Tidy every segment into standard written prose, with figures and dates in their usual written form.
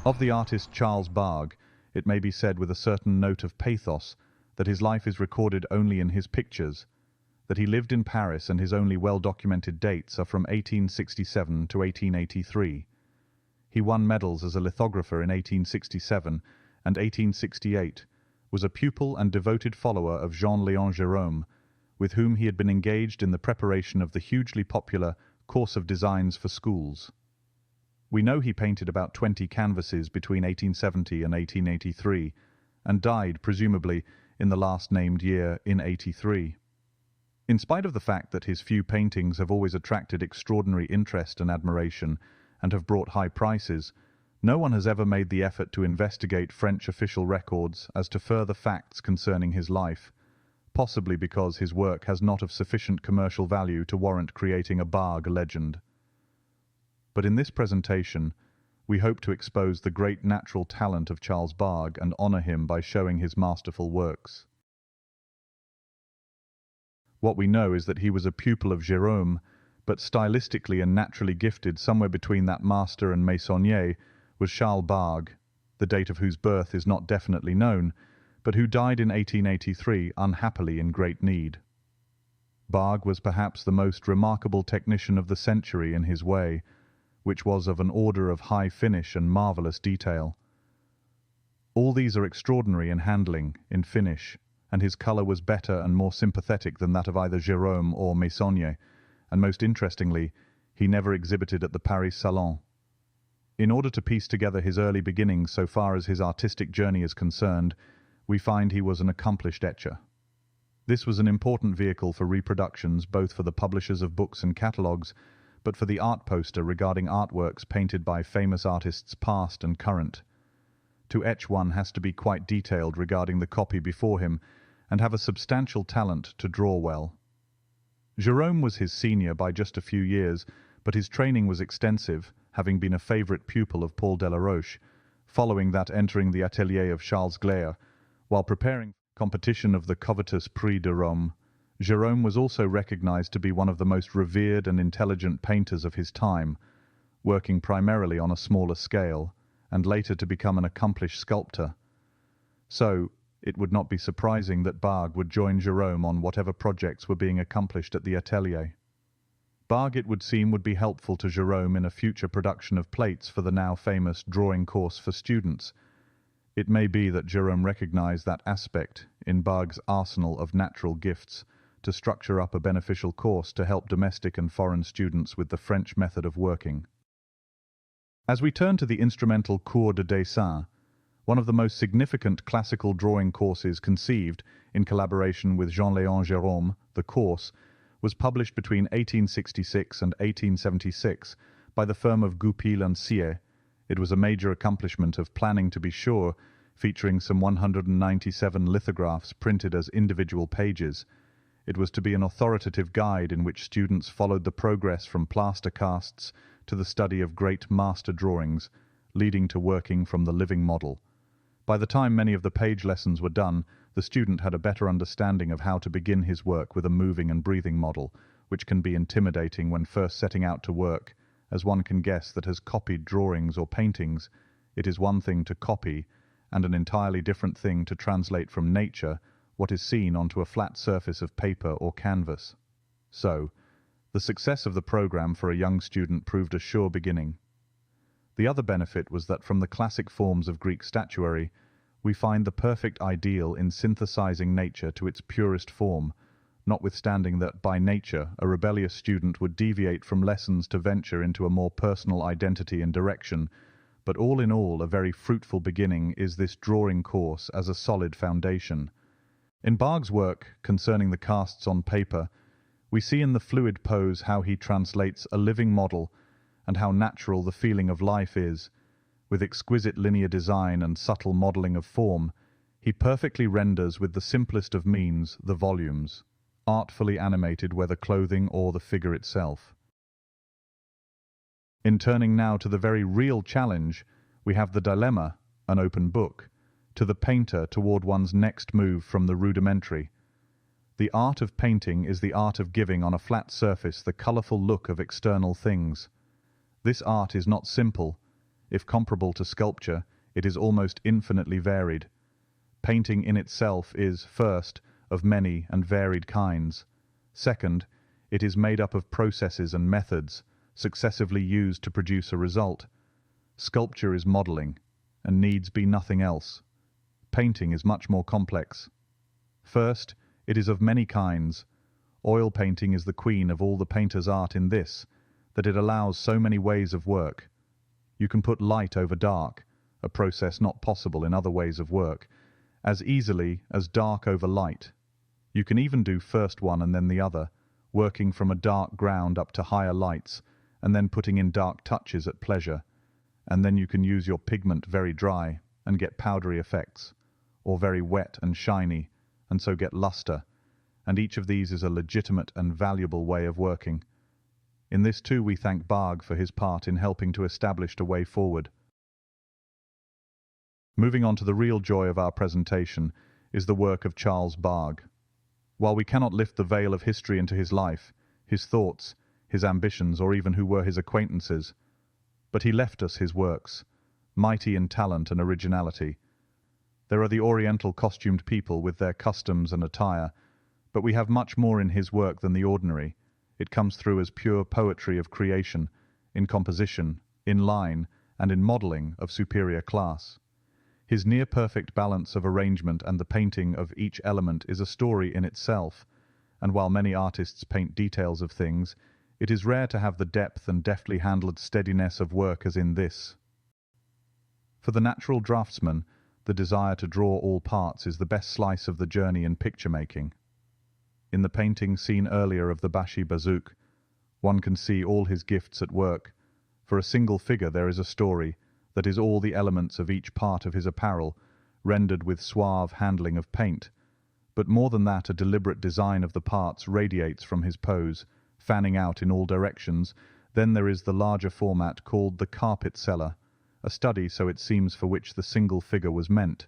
Of the artist Charles Bargue, it may be said with a certain note of pathos that his life is recorded only in his pictures, that he lived in Paris and his only well-documented dates are from 1867 to 1883. He won medals as a lithographer in 1867 and 1868, was a pupil and devoted follower of Jean Leon Gerome, with whom he had been engaged in the preparation of the hugely popular Course of Designs for Schools. We know he painted about 20 canvases between 1870 and 1883, and died, presumably, in the last named year in 83. In spite of the fact that his few paintings have always attracted extraordinary interest and admiration, and have brought high prices, no one has ever made the effort to investigate French official records as to further facts concerning his life, possibly because his work has not of sufficient commercial value to warrant creating a Bargue legend. But in this presentation, we hope to expose the great natural talent of Charles Bargue and honour him by showing his masterful works. What we know is that he was a pupil of Gerome, but stylistically and naturally gifted somewhere between that master and Meissonier was Charles Bargue, the date of whose birth is not definitely known, but who died in 1883 unhappily in great need. Bargue was perhaps the most remarkable technician of the century in his way, which was of an order of high finish and marvellous detail. All these are extraordinary in handling, in finish, and his colour was better and more sympathetic than that of either Gerome or Meissonier, and most interestingly, he never exhibited at the Paris Salon. In order to piece together his early beginnings so far as his artistic journey is concerned, we find he was an accomplished etcher. This was an important vehicle for reproductions both for the publishers of books and catalogues, but for the art poster regarding artworks painted by famous artists past and current. To etch one has to be quite detailed regarding the copy before him, and have a substantial talent to draw well. Gerome was his senior by just a few years, but his training was extensive, having been a favourite pupil of Paul Delaroche, following that entering the atelier of Charles Gleyre, while preparing for competition of the covetous Prix de Rome. Gerome was also recognized to be one of the most revered and intelligent painters of his time, working primarily on a smaller scale, and later to become an accomplished sculptor. So, it would not be surprising that Bargue would join Gerome on whatever projects were being accomplished at the atelier. Bargue, it would seem, would be helpful to Gerome in a future production of plates for the now famous drawing course for students. It may be that Gerome recognized that aspect in Bargue's arsenal of natural gifts to structure up a beneficial course to help domestic and foreign students with the French method of working. As we turn to the instrumental Cours de Dessin, one of the most significant classical drawing courses conceived, in collaboration with Jean Leon Gerome, the course, was published between 1866 and 1876 by the firm of Goupil and Sieyès. It was a major accomplishment of planning, to be sure, featuring some 197 lithographs printed as individual pages. It was to be an authoritative guide in which students followed the progress from plaster casts to the study of great master drawings, leading to working from the living model. By the time many of the page lessons were done, the student had a better understanding of how to begin his work with a moving and breathing model, which can be intimidating when first setting out to work, as one can guess that has copied drawings or paintings. It is one thing to copy, and an entirely different thing to translate from nature what is seen onto a flat surface of paper or canvas. So, the success of the program for a young student proved a sure beginning. The other benefit was that from the classic forms of Greek statuary, we find the perfect ideal in synthesizing nature to its purest form, notwithstanding that by nature a rebellious student would deviate from lessons to venture into a more personal identity and direction, but all in all a very fruitful beginning is this drawing course as a solid foundation. In Bargue's work concerning the casts on paper, we see in the fluid pose how he translates a living model and how natural the feeling of life is. With exquisite linear design and subtle modelling of form, he perfectly renders with the simplest of means the volumes, artfully animated whether clothing or the figure itself. In turning now to the very real challenge, we have the dilemma, an open book, to the painter toward one's next move from the rudimentary. The art of painting is the art of giving on a flat surface the colourful look of external things. This art is not simple. If comparable to sculpture, it is almost infinitely varied. Painting in itself is, first, of many and varied kinds. Second, it is made up of processes and methods, successively used to produce a result. Sculpture is modelling, and needs be nothing else. Painting is much more complex. First, it is of many kinds. Oil painting is the queen of all the painter's art in this, that it allows so many ways of work. You can put light over dark, a process not possible in other ways of work, as easily as dark over light. You can even do first one and then the other, working from a dark ground up to higher lights, and then putting in dark touches at pleasure, and then you can use your pigment very dry and get powdery effects, or very wet and shiny, and so get luster, and each of these is a legitimate and valuable way of working. In this too we thank Bargue for his part in helping to establish a way forward. Moving on to the real joy of our presentation is the work of Charles Bargue. While we cannot lift the veil of history into his life, his thoughts, his ambitions, or even who were his acquaintances, but he left us his works, mighty in talent and originality. There are the Oriental costumed people with their customs and attire, but we have much more in his work than the ordinary. It comes through as pure poetry of creation, in composition, in line, and in modelling of superior class. His near-perfect balance of arrangement and the painting of each element is a story in itself, and while many artists paint details of things, it is rare to have the depth and deftly handled steadiness of work as in this. For the natural draftsman, the desire to draw all parts is the best slice of the journey in picture-making. In the painting seen earlier of the Bashi Bazouk, one can see all his gifts at work. For a single figure there is a story, that is all the elements of each part of his apparel, rendered with suave handling of paint. But more than that, a deliberate design of the parts radiates from his pose, fanning out in all directions. Then there is the larger format called the carpet seller, a study, so it seems, for which the single figure was meant.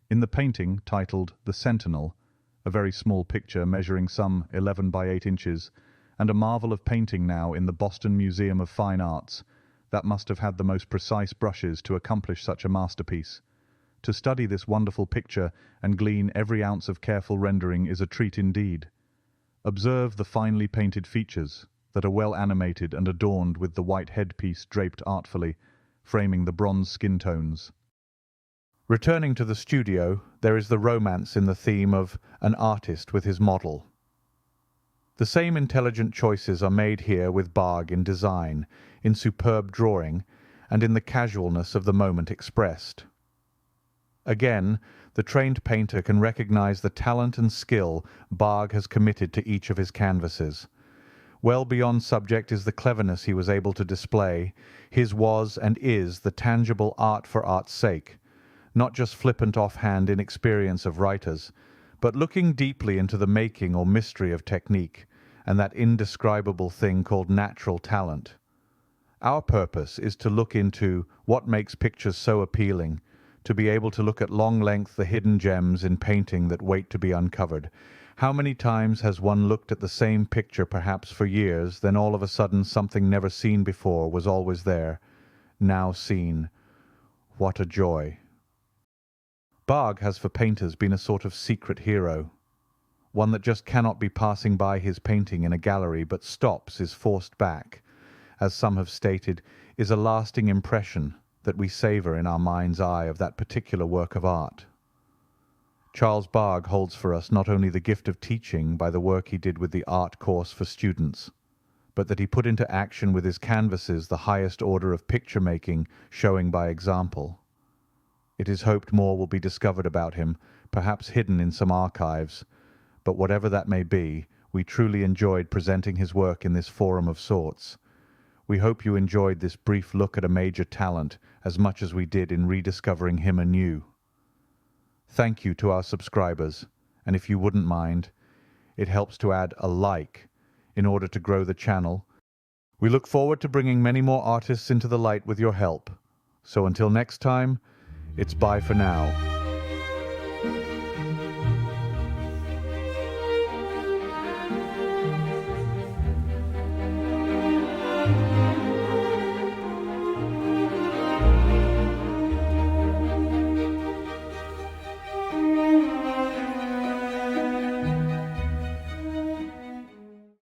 In the painting titled The Sentinel, a very small picture measuring some 11 by 8 inches, and a marvel of painting now in the Boston Museum of Fine Arts, that must have had the most precise brushes to accomplish such a masterpiece. To study this wonderful picture and glean every ounce of careful rendering is a treat indeed. Observe the finely painted features, that are well animated and adorned with the white headpiece draped artfully, framing the bronze skin tones. Returning to the studio, there is the romance in the theme of an artist with his model. The same intelligent choices are made here with Bargue in design, in superb drawing, and in the casualness of the moment expressed. Again, the trained painter can recognize the talent and skill Bargue has committed to each of his canvases. Well beyond subject is the cleverness he was able to display. His was and is the tangible art for art's sake, not just flippant offhand inexperience of writers, but looking deeply into the making or mystery of technique, and that indescribable thing called natural talent. Our purpose is to look into what makes pictures so appealing, to be able to look at long length the hidden gems in painting that wait to be uncovered. How many times has one looked at the same picture perhaps for years, then all of a sudden something never seen before was always there, now seen. What a joy! Bargue has for painters been a sort of secret hero, one that just cannot be passing by his painting in a gallery, but stops, is forced back, as some have stated, is a lasting impression that we savour in our mind's eye of that particular work of art. Charles Bargue holds for us not only the gift of teaching by the work he did with the art course for students, but that he put into action with his canvases the highest order of picture-making, showing by example. It is hoped more will be discovered about him, perhaps hidden in some archives, but whatever that may be, we truly enjoyed presenting his work in this forum of sorts. We hope you enjoyed this brief look at a major talent as much as we did in rediscovering him anew. Thank you to our subscribers, and if you wouldn't mind, it helps to add a like in order to grow the channel. We look forward to bringing many more artists into the light with your help. So until next time, it's bye for now.